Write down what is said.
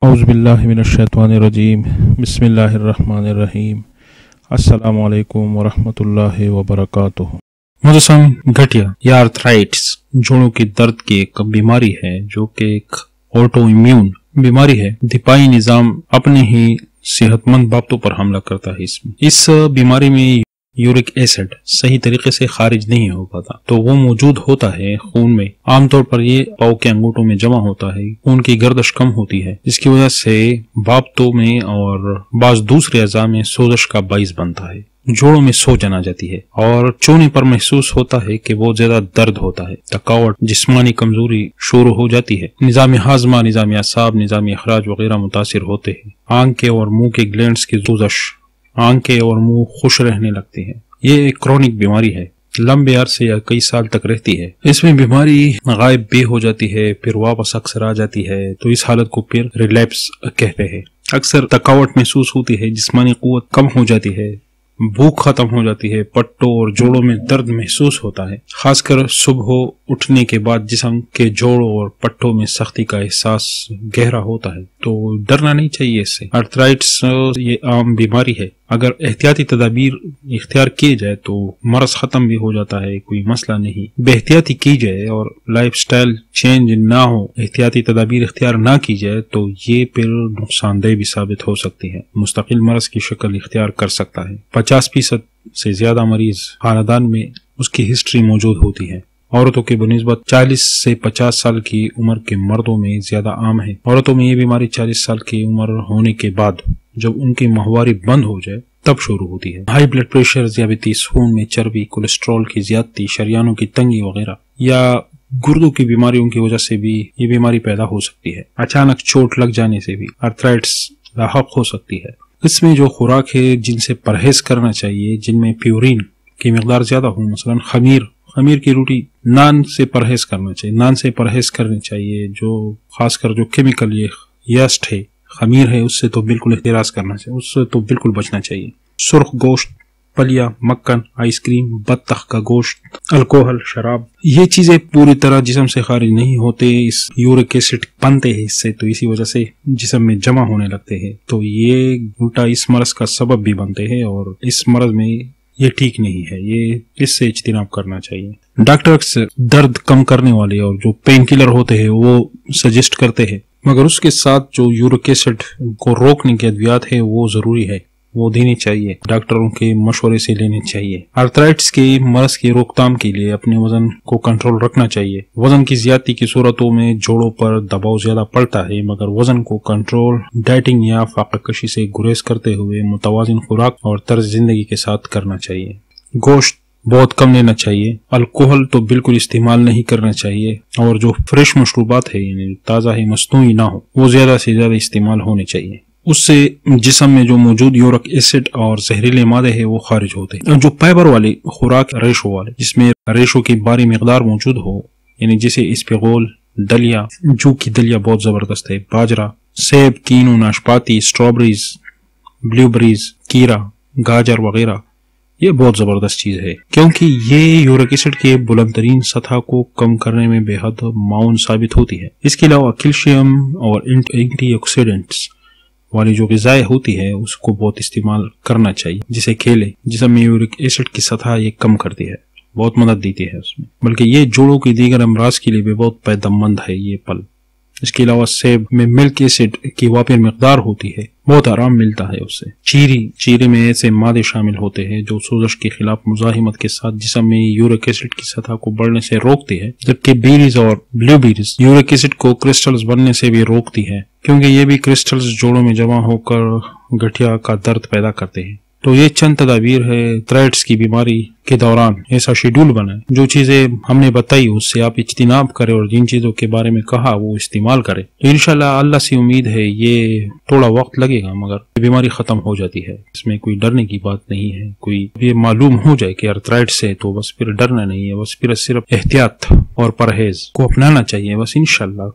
اعوذ باللہ من الشیطان الرجیم بسم اللہ الرحمن الرحیم السلام علیکم ورحمۃ اللہ وبرکاتہ۔ مجسم گٹھیا یا آرتھرائٹس جوڑوں کی درد کی ایک بیماری ہے جو کہ ایک آٹو امیون بیماری ہے۔ دفاعی نظام اپنے ہی صحت مند بابطوں پر حملہ کرتا ہے۔ اس بیماری میں یورک ایسڈ صحیح طریقے سے خارج نہیں ہو پاتا، تو وہ موجود ہوتا ہے خون میں۔ عام طور پر یہ پاؤں کے انگوٹھوں میں جمع ہوتا ہے، خون کی گردش کم ہوتی ہے، جس کی وجہ سے بابطوں میں اور بعض دوسرے اعضاء میں سوزش کا باعث بنتا ہے۔ جوڑوں میں سوجن آ جاتی ہے اور چونے پر محسوس ہوتا ہے کہ بہت زیادہ درد ہوتا ہے، تھکاوٹ، جسمانی کمزوری شروع ہو جاتی ہے، نظام ہاضمہ، نظام اعصاب، نظام اخراج وغیرہ متاثر ہوتے ہیں۔ آنکھ اور منہ کے گلینڈز کی سوزش، آنکھیں اور منہ خوش رہنے لگتے ہیں۔ یہ ایک کرونک بیماری ہے، لمبے عرصے یا کئی سال تک رہتی ہے۔ اس میں بیماری غائب بھی ہو جاتی ہے، پھر واپس اکثر آ جاتی ہے، تو اس حالت کو پھر ریلیپس کہتے ہیں۔ اکثر تھکاوٹ محسوس ہوتی ہے، جسمانی قوت کم ہو جاتی ہے، بھوک ختم ہو جاتی ہے، پٹوں اور جوڑوں میں درد محسوس ہوتا ہے، خاص کر صبح اٹھنے کے بعد جسم کے جوڑوں اور پٹوں میں سختی کا احساس گہرا ہوتا ہے۔ تو ڈرنا نہیں چاہیے اس سے۔ آرتھرائٹس یہ عام بیماری ہے، اگر احتیاطی تدابیر اختیار کیے جائے تو مرض ختم بھی ہو جاتا ہے، کوئی مسئلہ نہیں۔ بے احتیاطی کی جائے اور لائف سٹائل چینج نہ ہو، احتیاطی تدابیر اختیار نہ کی جائے تو یہ پھر نقصان دہ بھی ثابت ہو سکتی ہے، مستقل مرض کی شکل اختیار کر سکتا ہے۔ 50% سے زیادہ مریض خاندان میں اس کی ہسٹری موجود ہوتی ہے۔ عورتوں کے بنسبت 40 سے 50 سال کی عمر کے مردوں میں زیادہ عام ہے۔ عورتوں میں یہ بیماری 40 سال کی عمر ہونے کے بعد جب ان کی ماہواری بند ہو جائے تب شروع ہوتی ہے۔ ہائی بلڈ پریشر، ذیابیطس، خون میں چربی، کولیسٹرول کی زیادتی، شریانوں کی تنگی وغیرہ یا گردوں کی بیماریوں کی وجہ سے بھی یہ بیماری پیدا ہو سکتی ہے۔ اچانک چوٹ لگ جانے سے بھی آرتھرائٹس لاحق ہو سکتی ہے۔ اس میں جو خوراک ہے جن سے پرہیز کرنا چاہیے، جن میں پیورین کی مقدار زیادہ ہو، مثلا خمیر کی روٹی، نان سے پرہیز کرنا چاہیے، نان سے پرہیز کرنی چاہیے، جو خاص کر جو کیمیکل یسٹ ہے، خمیر ہے، اس سے تو بالکل احتراز کرنا چاہیے، اس سے تو بالکل بچنا چاہیے۔ سرخ گوشت، پلیا، مکھن، آئس کریم، بطخ کا گوشت، الکوہل، شراب، یہ چیزیں پوری طرح جسم سے خارج نہیں ہوتے، اس یورک ایسڈ بنتے ہیں اس سے، تو اسی وجہ سے جسم میں جمع ہونے لگتے ہیں، تو یہ الٹا اس مرض کا سبب بھی بنتے ہیں، اور اس مرض میں یہ ٹھیک نہیں ہے، یہ اس سے اجتناب کرنا چاہیے۔ ڈاکٹر اکثر درد کم کرنے والے اور جو پین کلر ہوتے ہیں وہ سجیسٹ کرتے ہیں، مگر اس کے ساتھ جو یورک ایسڈ کو روکنے کے ادویات ہیں وہ ضروری ہے، وہ دینی چاہیے، ڈاکٹروں کے مشورے سے لینے چاہیے۔ آرتھرائٹس کے مرض کی روک تھام کے لیے اپنے وزن کو کنٹرول رکھنا چاہیے۔ وزن کی زیادتی کی صورتوں میں جوڑوں پر دباؤ زیادہ پڑتا ہے، مگر وزن کو کنٹرول، ڈائٹنگ یا فاقہ کشی سے گریز کرتے ہوئے متوازن خوراک اور طرز زندگی کے ساتھ کرنا چاہیے۔ گوشت بہت کم لینا چاہیے، الکوہل تو بالکل استعمال نہیں کرنا چاہیے، اور جو فریش مشروبات ہے یعنی تازہ ہے، مصنوعی نہ ہو، وہ زیادہ سے زیادہ استعمال ہونے چاہیے۔ اس سے جسم میں جو موجود یورک ایسڈ اور زہریلے مادے ہیں وہ خارج ہوتے ہیں۔ جو فائبر والی خوراک، ریشو والے، جس میں ریشو کی بھاری مقدار موجود ہو، یعنی جیسے اسپغول، دلیا، جو کی دلیا بہت زبردست ہے، باجرہ، سیب، کینو، ناشپاتی، اسٹرابریز، بلیو بیریز، کیرا، گاجر وغیرہ، یہ بہت زبردست چیز ہے، کیونکہ یہ یورک ایسڈ کے بلند ترین سطح کو کم کرنے میں بے حد معاون ثابت ہوتی ہے۔ اس کے علاوہ کیلشیم اور اینٹی آکسیڈنٹس والی جو غذائیں ہوتی ہے اس کو بہت استعمال کرنا چاہیے، جسے کھیلے، جسم میں یورک ایسڈ کی سطح یہ کم کرتی ہے، بہت مدد دیتی ہے اس میں، بلکہ یہ جوڑوں کی دیگر امراض کے لیے بھی بہت فائدہ مند ہے یہ پھل۔ اس کے علاوہ سیب میں ملک ایسڈ کی وافر مقدار ہوتی ہے، بہت آرام ملتا ہے اس سے۔ چیرے میں ایسے مادے شامل ہوتے ہیں جو سوزش کے خلاف مزاحمت کے ساتھ جسم میں یورک ایسڈ کی سطح کو بڑھنے سے روکتے ہیں، جبکہ بیریز اور بلیو بیریز یورک ایسڈ کو کرسٹلز بننے سے بھی روکتی ہے، کیونکہ یہ بھی کرسٹلز جوڑوں میں جمع ہو کر گٹھیا کا درد پیدا کرتے ہیں۔ تو یہ چند تدابیر ہے آرتھرائٹس کی بیماری کے دوران ایسا شیڈول بنائیں، جو چیزیں ہم نے بتائی اس سے آپ اجتناب کریں، اور جن چیزوں کے بارے میں کہا وہ استعمال کریں، تو انشاءاللہ اللہ سے امید ہے یہ تھوڑا وقت لگے گا مگر بیماری ختم ہو جاتی ہے، اس میں کوئی ڈرنے کی بات نہیں ہے۔ کوئی یہ معلوم ہو جائے کہ آرتھرائٹس ہے تو بس پھر ڈرنا نہیں ہے، بس پھر صرف احتیاط اور پرہیز کو اپنانا چاہیے، بس انشاءاللہ